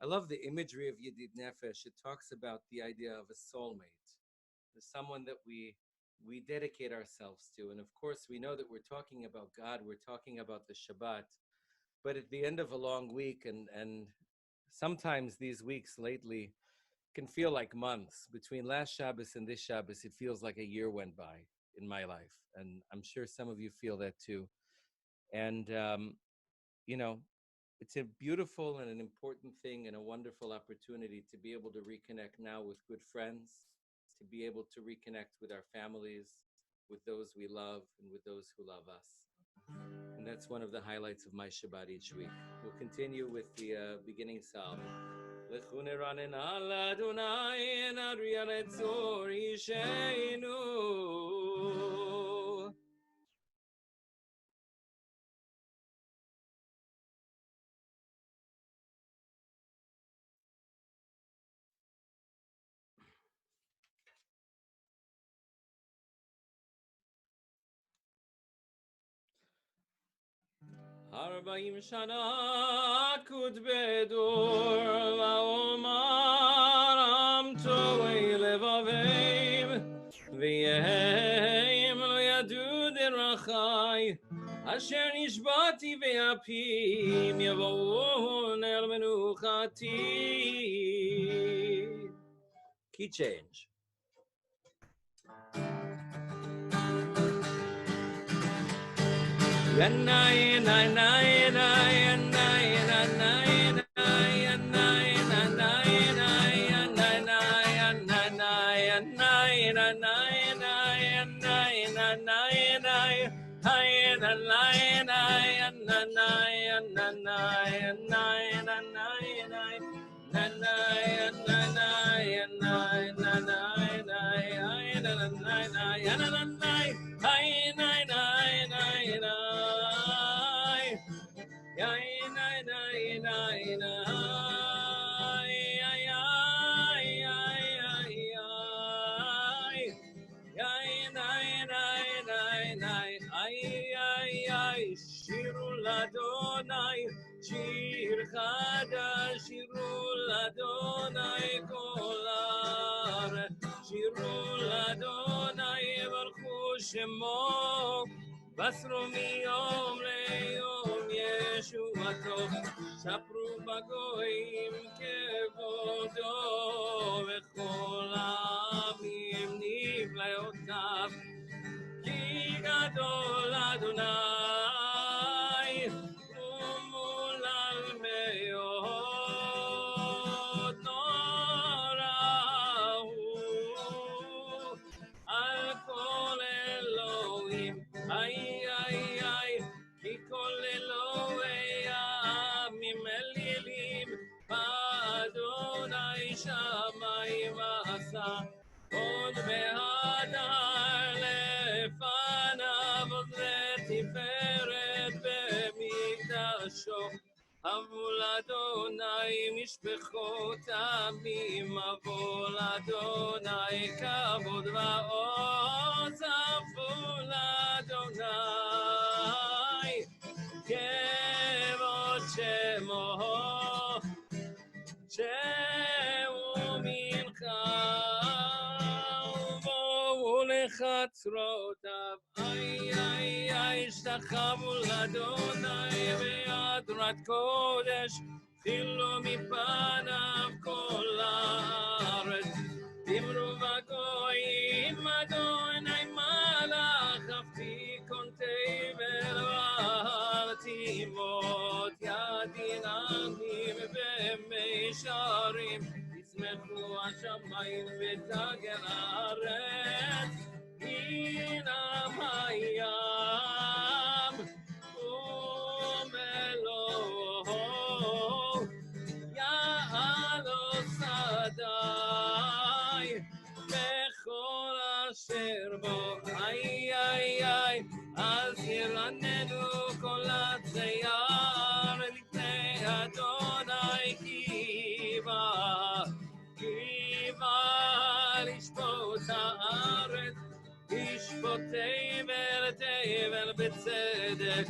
I love the imagery of Yedid Nefesh. It talks about the idea of a soulmate, someone that we dedicate ourselves to. And of course, we know that we're talking about God, we're talking about the Shabbat, but at the end of a long week, and sometimes these weeks lately can feel like months. Between last Shabbos and this Shabbos, it feels like a year went by in my life. And I'm sure some of you feel that too. And, you know, it's a beautiful and an important thing and a wonderful opportunity to be able to reconnect now with good friends, to be able to reconnect with our families, with those we love, and with those who love us. And that's one of the highlights of my Shabbat each week. We'll continue with the beginning psalm. Arba'im shana kud bedur va'omar am to'ei levaveim v'yehem lo yadu derachai asher nishbati ve'apim yavou ner menuchati. Key change. Shir chadash, shiru l'Adonai kolar, shiru l'Adonai v'archu shemo, basru miyom leyom yeshuato, shapru bagoyim kevodo, v'chol ha'amim niflayotav, ki gadol Adonai. Adonai שמיים עשה עוד בהדר לפניו עוד לתפארת במקדשו אבו לאדוני משפחות עמים אבו לאדוני כבוד ועוז אבו לאדוני כבוד שמו שהוא מנחה ובואו לחצרותיו איי איי איי השתחוו לאדוני בהדרת קודש חילו מפניו כל הארץ דיברו בגויים אדוני מלך אפתיקון תבל וארתימות ידין עמים במישרים ישמחו השמיים ותגל הארץ ינם הים ומלואו יעלו שדי בכל אשר בו איי איי איי אז ירננו כל הצייר לפני אדוני קיבה לשפוט הארץ ישפוט תבל בצדק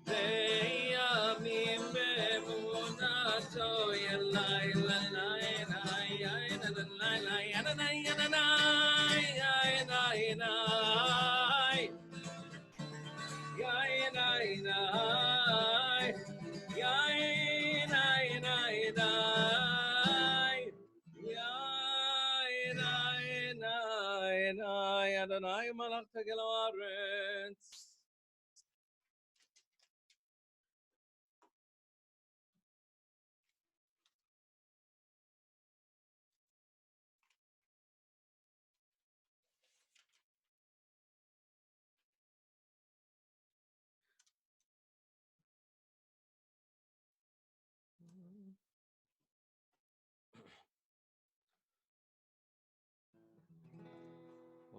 וימים באמונתו ילאי לליי Adonai malach tegel haaretz.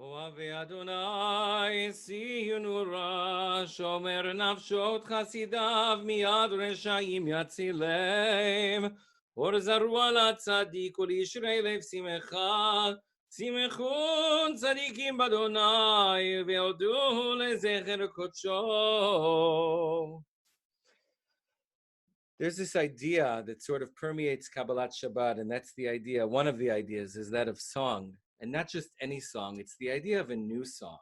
אוהבי אדוני ציון רע שומר נפשות חסידיו מיד רשעים יצילם אור זרוע לצדיק ולישרי לב שמחה שמחו צדיקים באדוני והודו לזכר קודשו. There's this idea that sort of permeates Kabbalat Shabbat, and that's the idea, one of the ideas is that of song. And not just any song, it's the idea of a new song.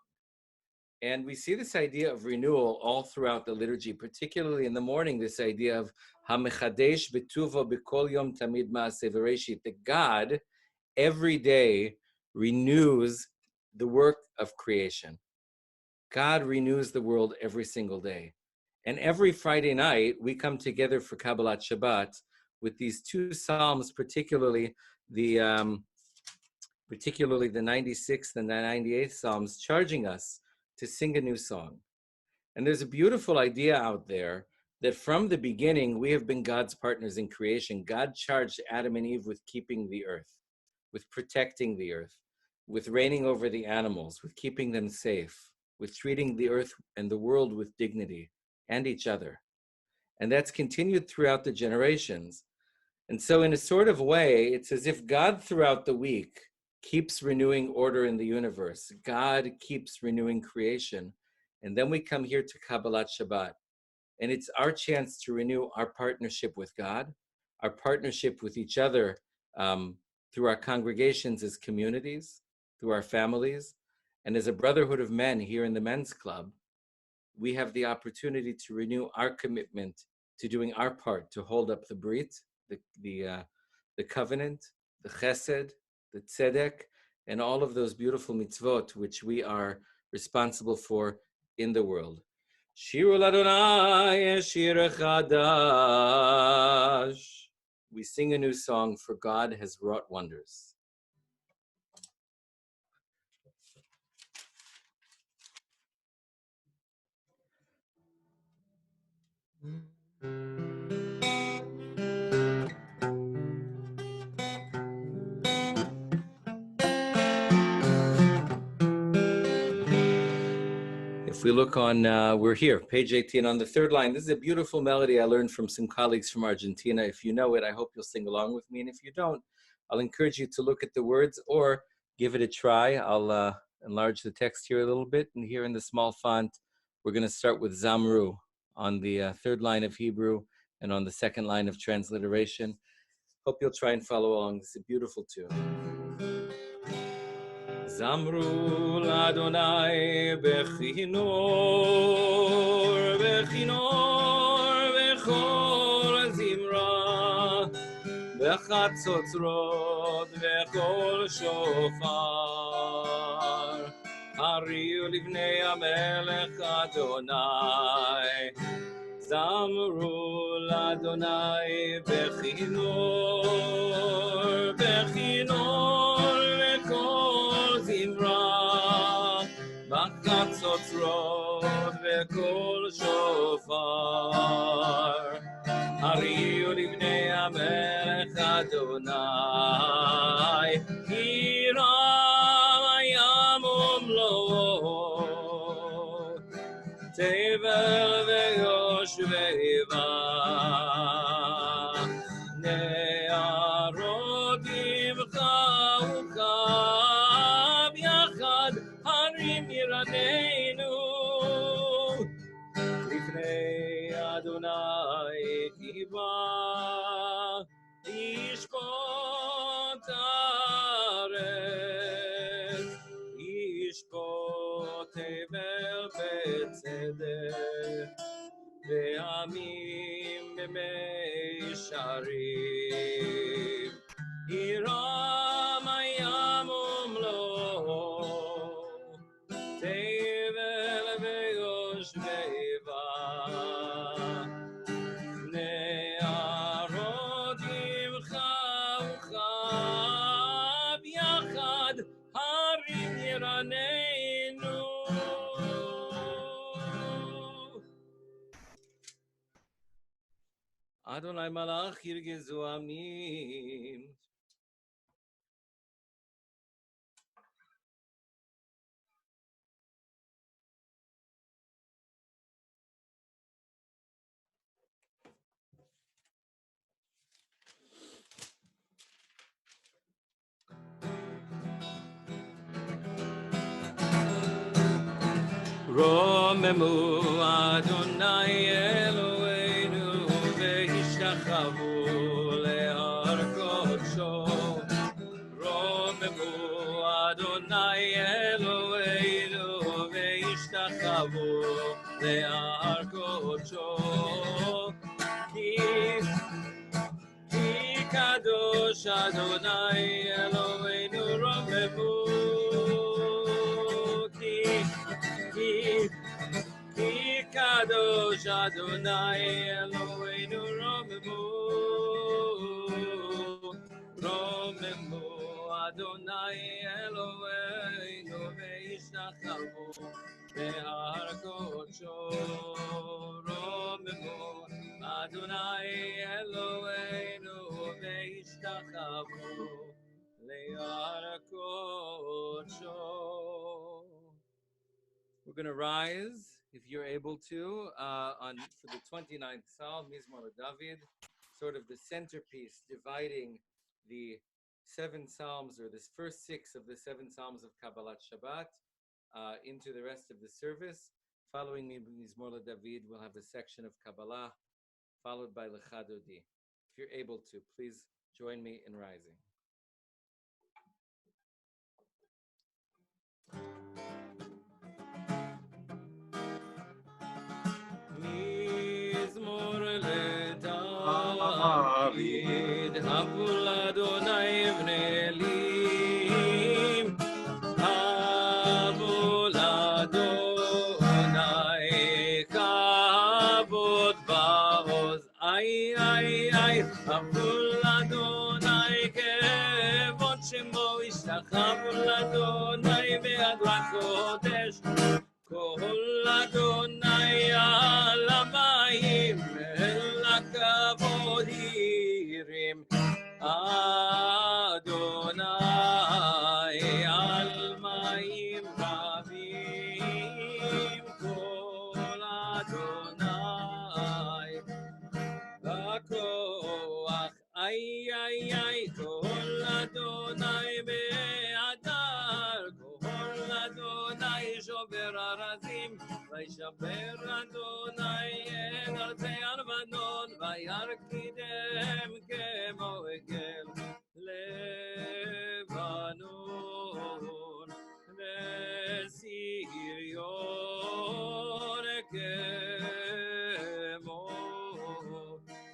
And we see this idea of renewal all throughout the liturgy, particularly in the morning, this idea of HaMechadesh Betuvo B'kol Yom Tamid Ma'aseh V'Reshit, that God every day renews the work of creation. God renews the world every single day. And every Friday night, we come together for Kabbalat Shabbat with these two psalms, particularly the 96th and the 98th Psalms, charging us to sing a new song. And there's a beautiful idea out there that from the beginning, we have been God's partners in creation. God charged Adam and Eve with keeping the earth, with protecting the earth, with reigning over the animals, with keeping them safe, with treating the earth and the world with dignity and each other. And that's continued throughout the generations. And so in a sort of way, it's as if God throughout the week keeps renewing order in the universe. God keeps renewing creation. And then we come here to Kabbalat Shabbat. And it's our chance to renew our partnership with God, our partnership with each other through our congregations as communities, through our families. And as a brotherhood of men here in the men's club, we have the opportunity to renew our commitment to doing our part to hold up the Brit, the covenant, the chesed, the tzedek, and all of those beautiful mitzvot which we are responsible for in the world. Shiru l'Adonai shir chadash. We sing a new song, for God has wrought wonders. If we look on, we're here, page 18 on the third line. This is a beautiful melody I learned from some colleagues from Argentina. If you know it, I hope you'll sing along with me. And if you don't, I'll encourage you to look at the words or give it a try. I'll enlarge the text here a little bit. And here in the small font, we're going to start with Zamru on the third line of Hebrew and on the second line of transliteration. Hope you'll try and follow along. This is a beautiful tune. Zamru l'Adonai bechinor, bechinor, bechol zimra, bechatzotzrot, bechol shofar. Hariu livnei hamelech Adonai, Zamru l'Adonai bechinor, bechinor, bechol zimra, בחצוצרות וקול שופר. הריעו לבני המלך אדוני, הירם הים ומלואו, תבל ויושביבה, נערות יבחר וכב יחד, הרים ירננו, לפני אדוני קיבה, ישפוט הארץ, ישפוט תבל בצדק, ועמים במישרים, ירם הים ומלואו, תבל ויושביבה, נערות יבחר וכב יחד, הרים ירננו. אדוני מלך ירגזו עמים. רוממו אדוני אלוהינו והשתחוו להר קודשו. רוממו אדוני אלוהינו והשתחוו להר קודשו. כי קדוש אדוני אלוהינו רוממו. כי קדוש אדוני אלוהינו רוממו. רוממו אדוני אלוהינו והשתחוו בהר קודשו. רוממו אדוני אלוהינו והשתחוו להר קודשו. We're going to rise, if you're able to, for the 29th Psalm, Mizmor David, sort of the centerpiece dividing the 7 Psalms, or this first 6 of the 7 Psalms of Kabbalat Shabbat, into the rest of the service. Following Mizmor David, we'll have a section of Kabbalah, followed by Lecha Dodi. If you're able to, please join me in rising. מזמור לדוד, הבו לאדוני בני אלים, הבו לאדוני כבוד בעוז, איי איי איי, הבו לאדוני כבוד שמו, השתחוו לאדוני באדמת קודש, כל אדוני על המים אל הכבוד ירים, אדוני על מים רבים, כל ay, ay, ay, kol Adonai be'adar, kol Adonai shober arazim, וישבר אדוני את ארצי הלבנון, וירקידם כמו עגל לבנון, וסריון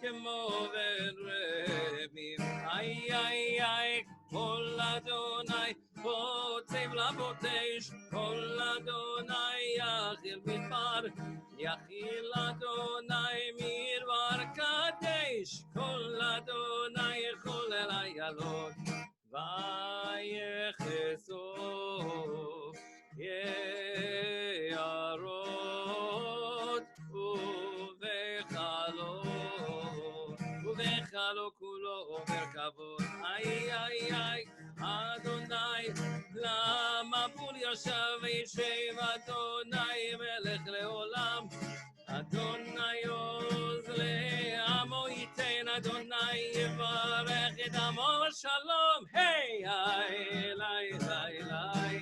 כמו בן רבים. איי איי איי, כל אדוני פוצב לבוטש, כל אדוני יחיל מדבר, יחיל אדוני מדבר קדש, כל אדוני יכול אל איילון, ויחשוף יערות ובחלו כולו אומר כבוד. איי איי איי, אדוני למה בור ישב וישב, אדוני מלך לעולם, אדוני עוז לעמו ייתן, אדוני יברך את עמו שלום. היי איי איי איי איי איי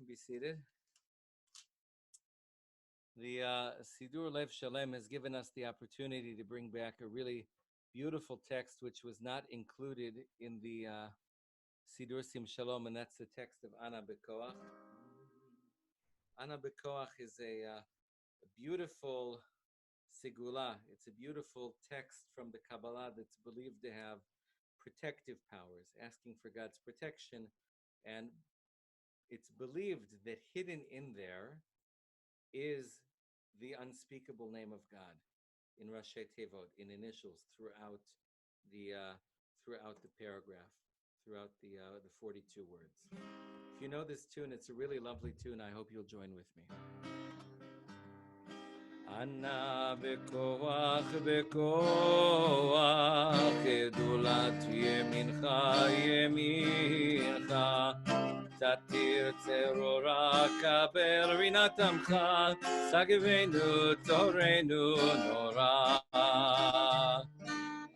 Be seated. The Sidur Lev Shalem has given us the opportunity to bring back a really beautiful text which was not included in the Sidur Sim Shalom, and that's the text of Ana Bekoach. Ana Bekoach is a beautiful Sigula. It's a beautiful text from the Kabbalah that's believed to have protective powers, asking for God's protection, and it's believed that hidden in there is the unspeakable name of God in Rashi Tevot, in initials throughout the paragraph, throughout the 42 words. If you know this tune, it's a really lovely tune. I hope you'll join with me. Ana bekoach bekoach, gedulat yemincha yemincha, תתיר צרורה כבר רינת עמך, סגבנו תורנו נורא.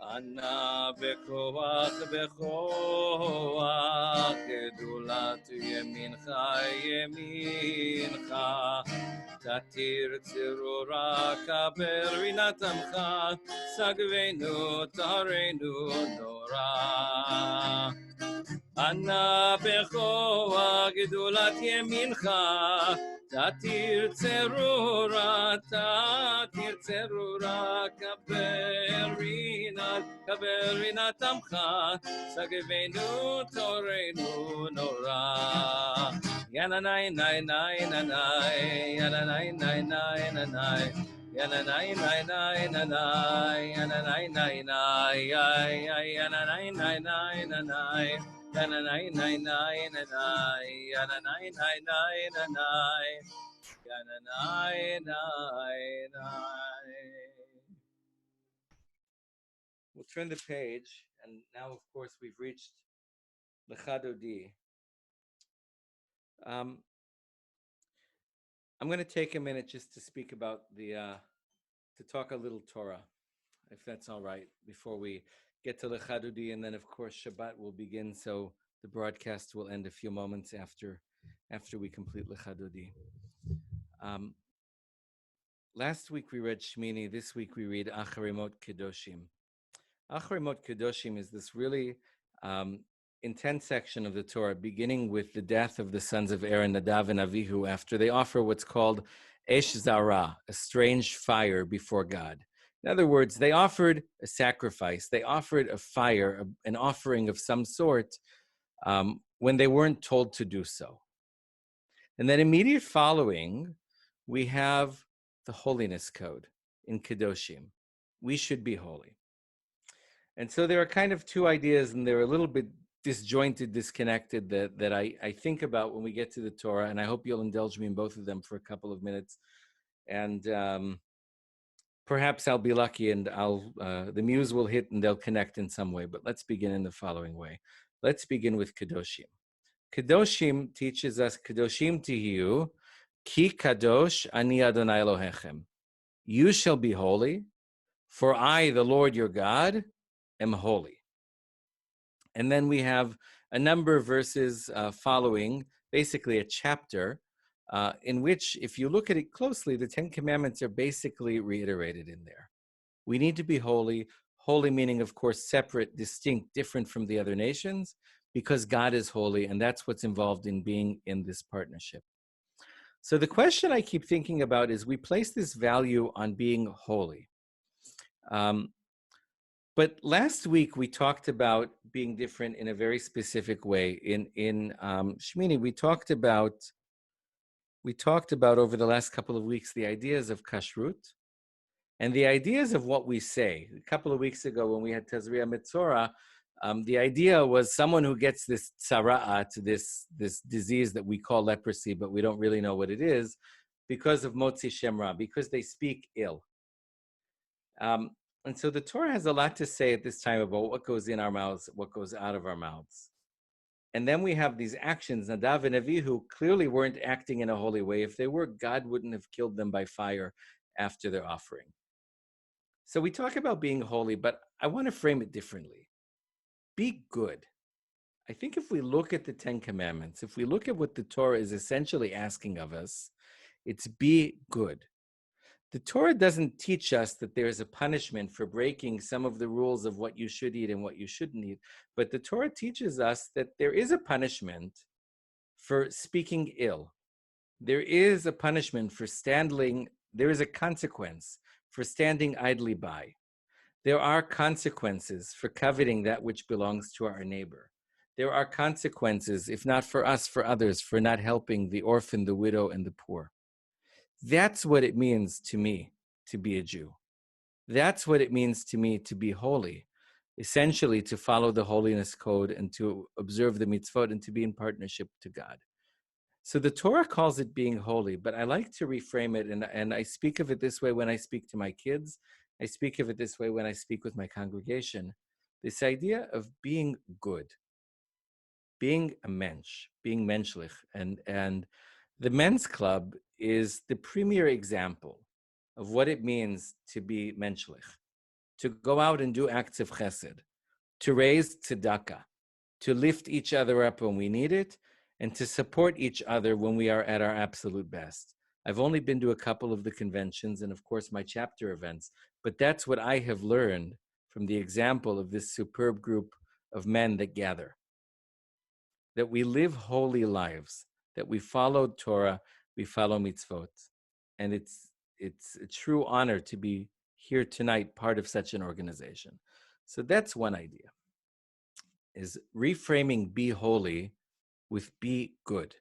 ענה בכוח בכוח, גדולת ימינך ימינך, תתיר צרורה כבר רינת עמך, סגבנו תורנו נורא. ענה בכוח גדולת ימינך, תתיר צרורה כבר רינת עמך, סגבנו תורנו נורא. ינאי נאי נאי נאי, ינאי נאי נאי נאי, ינאי נאי נאי נאי, ינאי נאי נאי, ינאי נאי נאי נאי. Yananai nai nai nai, yananai nai nai nai, yananai nai nai. We'll turn the page, and now, of course, we've reached Lecha Dodi. I'm going to take a minute just to speak about to talk a little Torah, if that's all right, before we get to Lecha Dodi, and then of course Shabbat will begin, so the broadcast will end a few moments after we complete Lecha Dodi. Last week we read Shmini, this week we read Acharimot Kedoshim. Acharimot Kedoshim is this really intense section of the Torah, beginning with the death of the sons of Aaron, Nadav and Avihu, after they offer what's called Esh Zara, a strange fire before God. In other words, they offered a sacrifice. They offered a fire, an offering of some sort, when they weren't told to do so. And then immediate following, we have the holiness code in Kedoshim. We should be holy. And so there are kind of two ideas, and they're a little bit disjointed, disconnected, that I think about when we get to the Torah, and I hope you'll indulge me in both of them for a couple of minutes. And perhaps I'll be lucky and the muse will hit and they'll connect in some way. But let's begin in the following way. Let's begin with Kedoshim. Kedoshim teaches us, Kedoshim tihiyu, ki kadosh ani Adonai Elohechem. You shall be holy, for I, the Lord your God, am holy. And then we have a number of verses following, basically a chapter, in which, if you look at it closely, the Ten Commandments are basically reiterated in there. We need to be holy, holy meaning, of course, separate, distinct, different from the other nations, because God is holy, and that's what's involved in being in this partnership. So the question I keep thinking about is, we place this value on being holy. But last week we talked about being different in a very specific way. In Shmini, we talked about over the last couple of weeks the ideas of kashrut and the ideas of what we say. A couple of weeks ago when we had Tazria Metzora, the idea was someone who gets this tzara'at, this disease that we call leprosy, but we don't really know what it is, because of motzi shem ra, because they speak ill. And so the Torah has a lot to say at this time about what goes in our mouths, what goes out of our mouths. And then we have these actions. Nadav and Avihu clearly weren't acting in a holy way. If they were, God wouldn't have killed them by fire after their offering. So we talk about being holy, but I want to frame it differently. Be good. I think if we look at the Ten Commandments, if we look at what the Torah is essentially asking of us, it's be good. The Torah doesn't teach us that there is a punishment for breaking some of the rules of what you should eat and what you shouldn't eat, but the Torah teaches us that there is a punishment for speaking ill. There is a punishment for there is a consequence for standing idly by. There are consequences for coveting that which belongs to our neighbor. There are consequences, if not for us, for others, for not helping the orphan, the widow, and the poor. That's what it means to me to be a Jew. That's what it means to me to be holy, essentially to follow the holiness code and to observe the mitzvot and to be in partnership to God. So the Torah calls it being holy, but I like to reframe it, and I speak of it this way when I speak to my kids. I speak of it this way when I speak with my congregation. This idea of being good, being a mensch, being menschlich, and the men's club is the premier example of what it means to be menschlich, to go out and do acts of chesed, to raise tzedakah, to lift each other up when we need it, and to support each other when we are at our absolute best. I've only been to a couple of the conventions and, of course, my chapter events, but that's what I have learned from the example of this superb group of men that gather. That we live holy lives, that we follow Torah, we follow mitzvot. And it's a true honor to be here tonight, part of such an organization. So that's one idea, is reframing be holy with be good.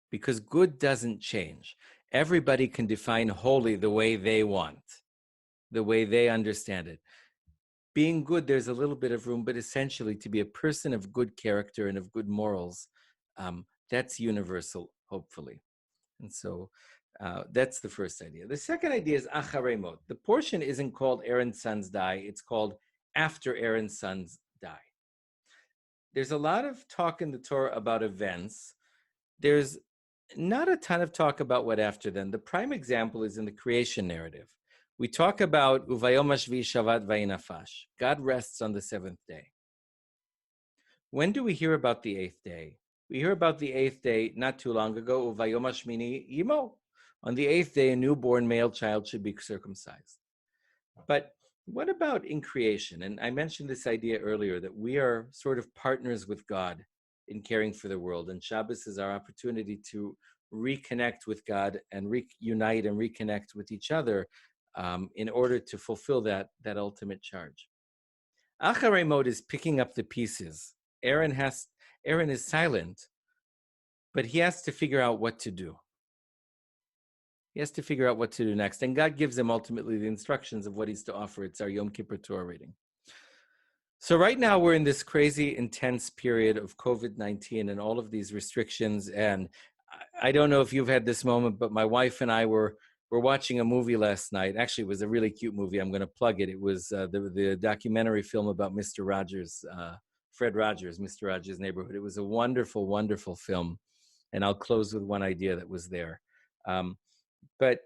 Because good doesn't change. Everybody can define holy the way they want, the way they understand it. Being good, there's a little bit of room, but essentially to be a person of good character and of good morals, that's universal, hopefully. And so that's the first idea. The second idea is acharei mot. The portion isn't called Aaron's sons die, it's called after Aaron's sons die. There's a lot of talk in the Torah about events. There's not a ton of talk about what after them. The prime example is in the creation narrative. We talk about Uvayom hashvi shavat vayinafash. God rests on the seventh day. When do we hear about the eighth day? We hear about the eighth day not too long ago, Uvayom hashmini yimo. On the eighth day, a newborn male child should be circumcised. But what about in creation? And I mentioned this idea earlier that we are sort of partners with God in caring for the world. And Shabbos is our opportunity to reconnect with God and reunite and reconnect with each other in order to fulfill that ultimate charge. Acharei mode is picking up the pieces. Aaron is silent, but he has to figure out what to do. He has to figure out what to do next. And God gives him ultimately the instructions of what he's to offer. It's our Yom Kippur Torah reading. So right now we're in this crazy, intense period of COVID-19 and all of these restrictions. And I don't know if you've had this moment, but my wife and I were watching a movie last night. Actually, it was a really cute movie. I'm going to plug it. It was the documentary film about Mr. Rogers, Fred Rogers, Mr. Rogers' Neighborhood. It was a wonderful, wonderful film. And I'll close with one idea that was there. But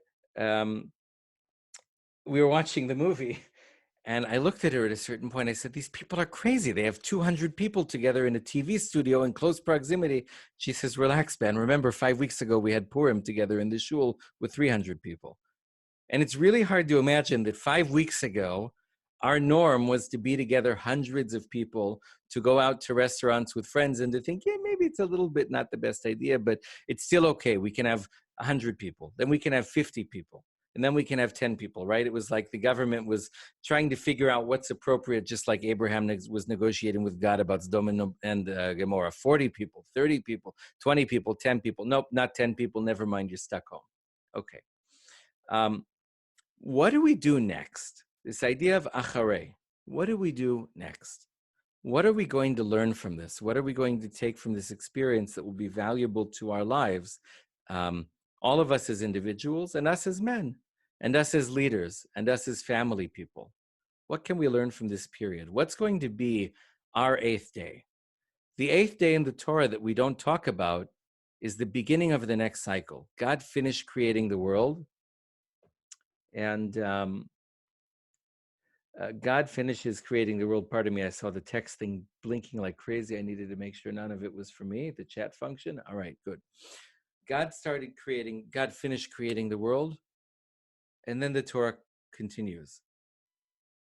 we were watching the movie, and I looked at her at a certain point. I said, these people are crazy. They have 200 people together in a TV studio in close proximity. She says, relax, Ben. Remember, 5 weeks ago, we had Purim together in the shul with 300 people. And it's really hard to imagine that 5 weeks ago, our norm was to be together hundreds of people, to go out to restaurants with friends and to think, yeah, maybe it's a little bit not the best idea, but it's still okay. We can have 100 people. Then we can have 50 people. And then we can have 10 people, right? It was like the government was trying to figure out what's appropriate, just like Abraham was negotiating with God about Sodom and Gomorrah. 40 people, 30 people, 20 people, 10 people. Nope, not 10 people. Never mind, you're stuck home. Okay. What do we do next? This idea of acharei. What do we do next? What are we going to learn from this? What are we going to take from this experience that will be valuable to our lives? All of us as individuals, and us as men, and us as leaders, and us as family people. What can we learn from this period? What's going to be our 8th day? The 8th day in the Torah that we don't talk about is the beginning of the next cycle. God finished creating the world, and God finishes creating the world. Pardon me, I saw the text thing blinking like crazy. I needed to make sure none of it was for me, the chat function. All right, good. God finished creating the world, and then the Torah continues.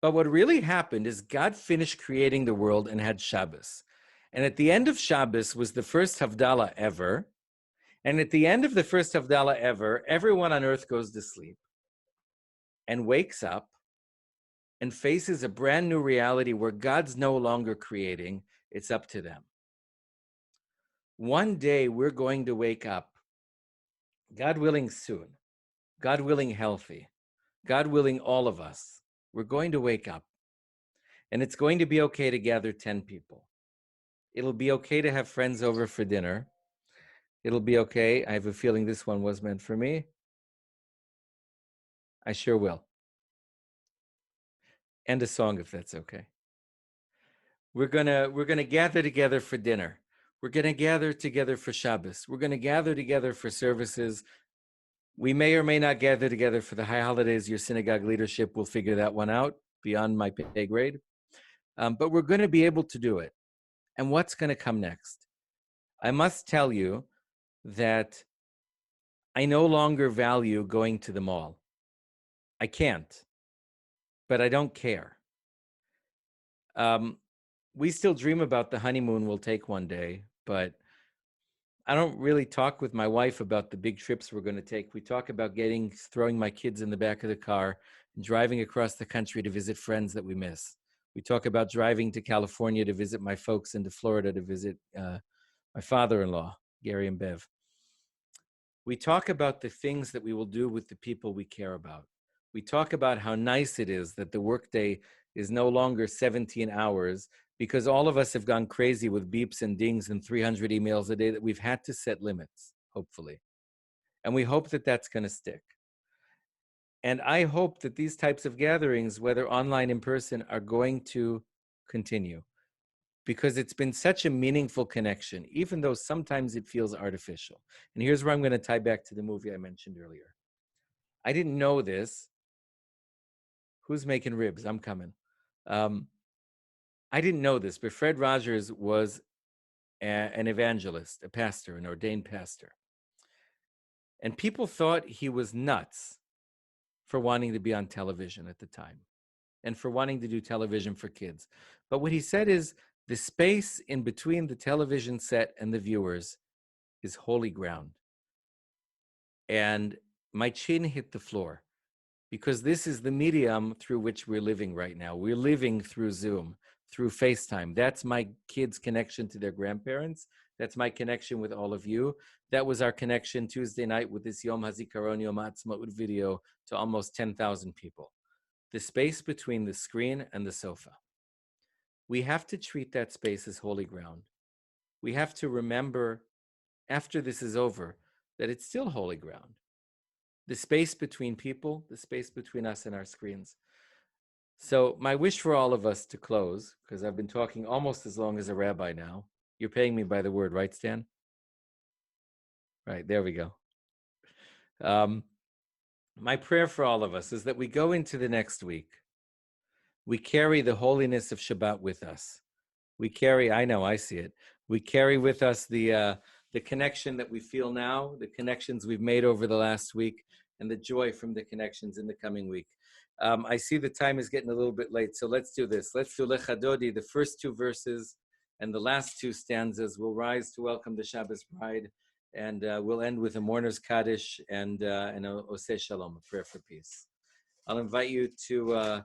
But what really happened is God finished creating the world and had Shabbos. And at the end of Shabbos was the first Havdalah ever. And at the end of the first Havdalah ever, everyone on earth goes to sleep and wakes up and faces a brand new reality where God's no longer creating. It's up to them. One day we're going to wake up, God willing soon, God willing healthy, God willing all of us. We're going to wake up, and it's going to be okay to gather 10 people. It'll be okay to have friends over for dinner. It'll be okay. I have a feeling this one was meant for me. I sure will. And a song, if that's okay. We're gonna gather together for dinner. We're gonna gather together for Shabbos. We're gonna gather together for services. We may or may not gather together for the high holidays. Your synagogue leadership will figure that one out beyond my pay grade. But we're going to be able to do it. And what's going to come next? I must tell you that I no longer value going to the mall. I can't, but I don't care. We still dream about the honeymoon we'll take one day, but I don't really talk with my wife about the big trips we're going to take. We talk about throwing my kids in the back of the car and driving across the country to visit friends that we miss. We talk about driving to California to visit my folks and to Florida to visit my father-in-law, Gary and Bev. We talk about the things that we will do with the people we care about. We talk about how nice it is that the workday is no longer 17 hours, because all of us have gone crazy with beeps and dings and 300 emails a day, that we've had to set limits, hopefully. And we hope that that's going to stick. And I hope that these types of gatherings, whether online, in person, are going to continue, because it's been such a meaningful connection, even though sometimes it feels artificial. And here's where I'm going to tie back to the movie I mentioned earlier. I didn't know this. Who's making ribs? I'm coming. I didn't know this, but Fred Rogers was an evangelist, a pastor, an ordained pastor. And people thought he was nuts for wanting to be on television at the time and for wanting to do television for kids. But what he said is, the space in between the television set and the viewers is holy ground. and my chin hit the floor, because this is the medium through which we're living right now. We're living through Zoom, through FaceTime. That's my kids' connection to their grandparents. That's my connection with all of you. That was our connection Tuesday night with this Yom HaZikaron Yom HaAtzmaut video to almost 10,000 people. The space between the screen and the sofa. We have to treat that space as holy ground. We have to remember, after this is over, that it's still holy ground. The space between people, the space between us and our screens. So my wish for all of us to close, because I've been talking almost as long as a rabbi now. You're paying me by the word, right, Stan? Right, there we go. My prayer for all of us is that we go into the next week. We carry the holiness of Shabbat with us. We carry, I know, I see it. We carry with us the connection that we feel now, the connections we've made over the last week, and the joy from the connections in the coming week. I see the time is getting a little bit late, so let's do this. Let's do Lecha Dodi, the first two verses and the last two stanzas. We'll rise to welcome the Shabbos bride, and we'll end with a mourner's Kaddish and a Oseh Shalom, a prayer for peace. I'll invite you to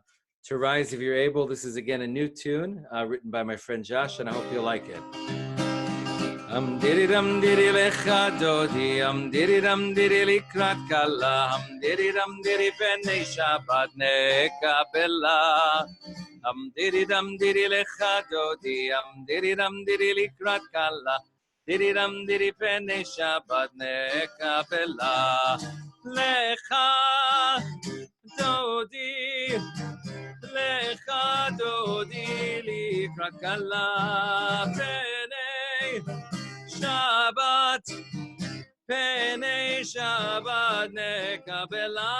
rise if you're able. This is again a new tune written by my friend Josh, and I hope you'll like it. Diri dam diri lecha dodi, diri dam diri likrat kala, diri dam diri b'nei Shabbat nekabela. Diri dam diri lecha dodi, diri dam diri likrat kala, diri dam diri b'nei Shabbat nekabela. Lecha dodi, lecha dodi likrat kala, b'nei Shabbat, Penei Shabbat nekabela,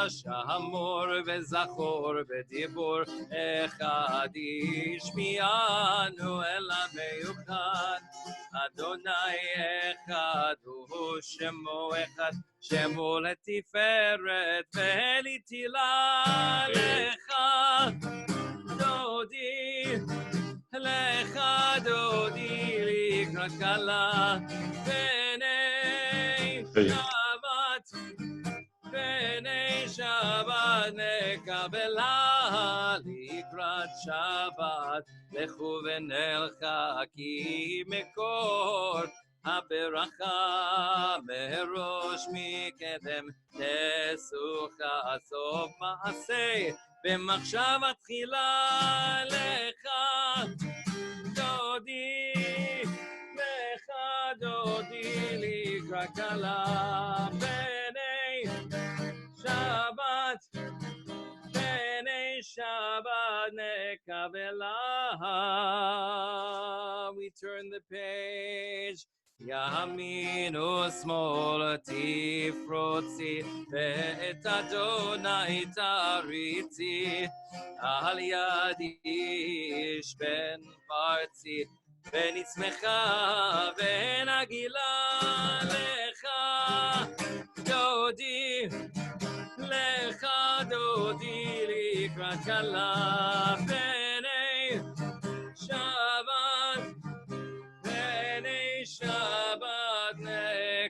Shamor v'zachor v'dibur echad ishmianu el meyuchad, Adonai echad hu shemo echad, Shemo letiferet ve'litila lecha dodi, lecha dodi likrat kala, b'nei Shabbat, b'nei Shabbat nekabela, likrat Shabbat, lechu v'nelcha ki mekor haberacha merosh mikedem nesucha sof maaseh b'machshavat tchila lecha dodi, lecha dodi likrat kala, b'nei Shabbat, b'nei Shabbat nekabela. We turn the page. Yamin u'smol tifrotzi, ve'et Adonai taritzi, al yadi ish ben parzi, v'nitzmecha v'nagila lecha dodi, lecha dodi likrat kala, b'nei Shabbat, b'nei Shabbat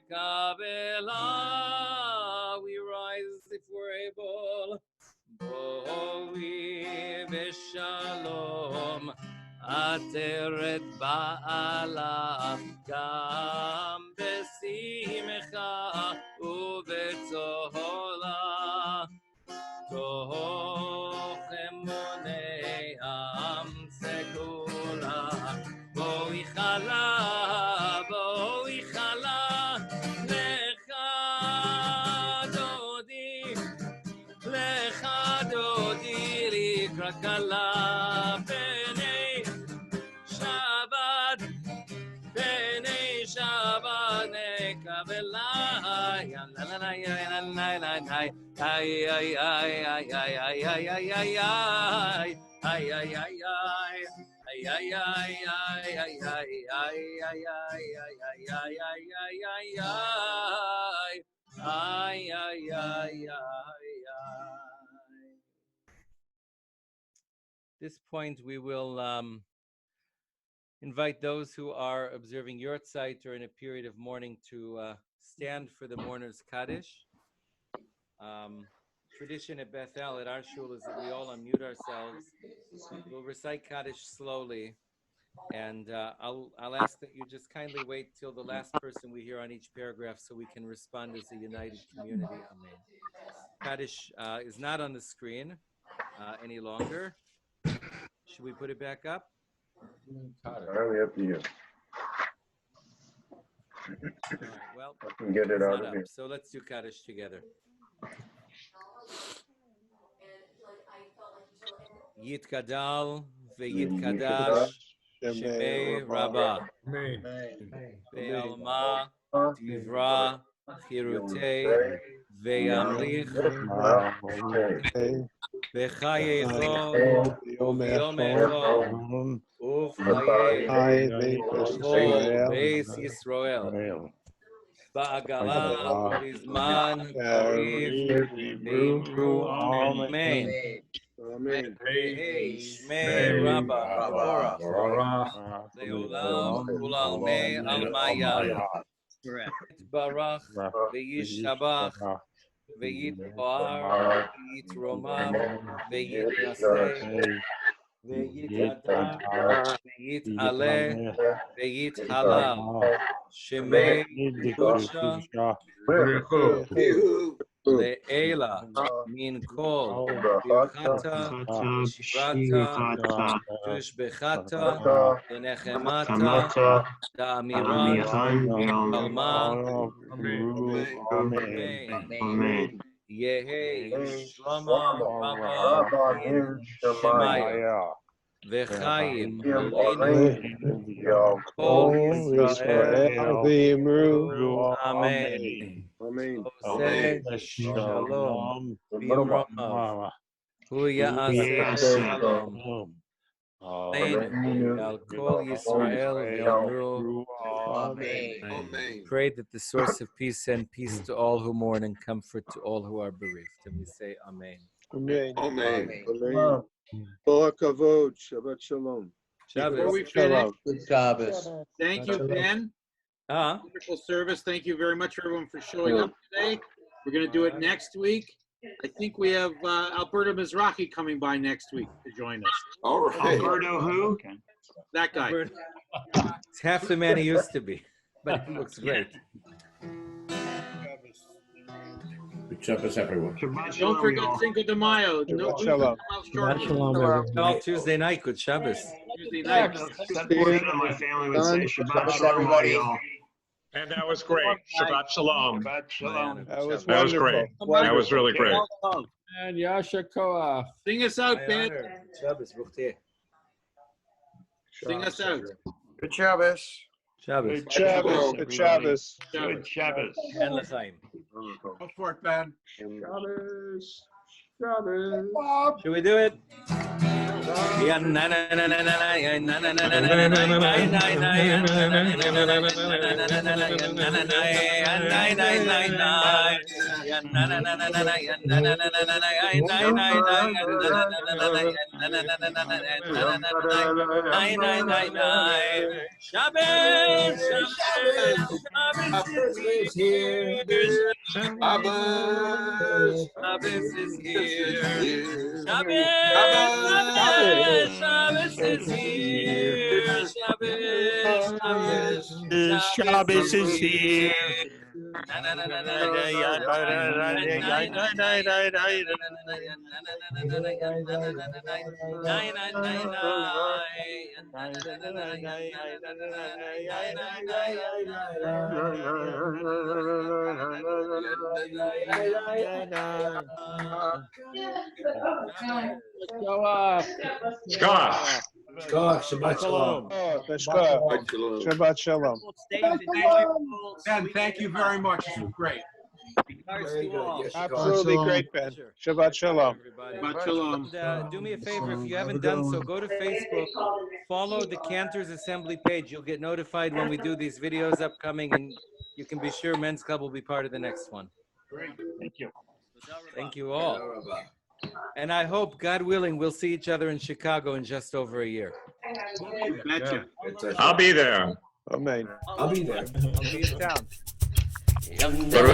nekabela. We rise if we're able. Boi v'shalom, ateret ba'ala, gam b'simcha u'b'tzola, toch emunei am segula, boi chala, lecha dodi, lecha dodi likrat kala, b'nei Shabbat, b'nei Shabbat nekabela. La la la la la la la. Ay ay ay ay ay ay ay ay ay ay ay ay ay ay. Ay ay ay ay ay ay ay ay ay ay ay ay ay ay. Ay, ay, ay, ay, ay. At this point, we will invite those who are observing Yortzeit or in a period of mourning to stand for the mourner's Kaddish. Tradition at Bethel, at our shul, is that we all unmute ourselves. We'll recite Kaddish slowly, and I'll ask that you just kindly wait till the last person we hear on each paragraph so we can respond as a united community. Amen. Kaddish is not on the screen any longer. Should we put it back up? Entirely up to you. All right, well, I can get it it's out not of up, here. so let's do Kaddish together. Yitkadal ve'yitkadash shemei Rabbah ve'alma divra chirutei ve'amlich ve'chayecho u'v'yomecho u'v'chayei chol beis Yisrael ba'agala u'bizman hariv ve'imru amen. Hey, Shmei Rabbah Mevorach Leolam Ulalmei Almaya Barach Ve'yishabach Ve'yitboar Ve'yitromam Ve'yitnaseh Ve'yitadar Ve'yitaleh Ve'yithalal Shemei Kedusha Le'ela min kol birchata v'shivrata tushbechata v'nechemata da'amiran alma amen. Yehi shlama rabba min shemaya v'chaim aleinu kol Yisrael v'imru amen. Oseh shalom bimromav hu ya'aseh shalom aleinu al kol Yisrael v'yomru amen. Pray that the source of peace send peace to all who mourn and comfort to all who are bereaved. And we say amen. Amen. Amen. Kol hakavod. Shabbat shalom. Before we Shabbos. finish, Good Shabbos. thank you, Ben. Wonderful service. Thank you very much, everyone, for showing up today. We're going to do it next week. I think we have Alberto Mizrahi coming by next week to join us. All right. Alberto who? That guy. It's half the man he used to be, but he looks great. Good Shabbos, everyone. Shabbat Don't shalom, forget y'all. Cinco de Mayo. No, Shalom. All Tuesday night, good Shabbos. Tuesday night. 7% of my family would say Shabbat shalom, everybody. y'all. And that was great. Shabbat shalom. Shabbat shalom. That was That was great. That was really great. And Yasha Koach. Sing us out, Ben. Shabbos, Buchtir. Sing us out. Good Shabbos. Shabbos. Good Shabbos. Good Shabbos. Good Shabbos. And L'chaim. Go for it, Ben. Shabbos. Shabbos. Should we do it? Shabbos is here. Shabbos is here. Shabbos is here. Shabbos is here. Shkoch. Shabbat shalom. Shabbat shalom. Ben, thank you very much. This was great. Absolutely great, Ben. Shabbat shalom. Shabbat shalom. And, do me a favor, if you haven't done so, go to Facebook, follow the Cantors Assembly page. You'll get notified when we do these videos upcoming, and you can be sure Men's Club will be part of the next one. Great. Thank you. Thank you all. And I hope, God willing, we'll see each other in Chicago in just over a year. Betcha. I'll be there. Amen. I'll be there. I'll be in town. Yeah.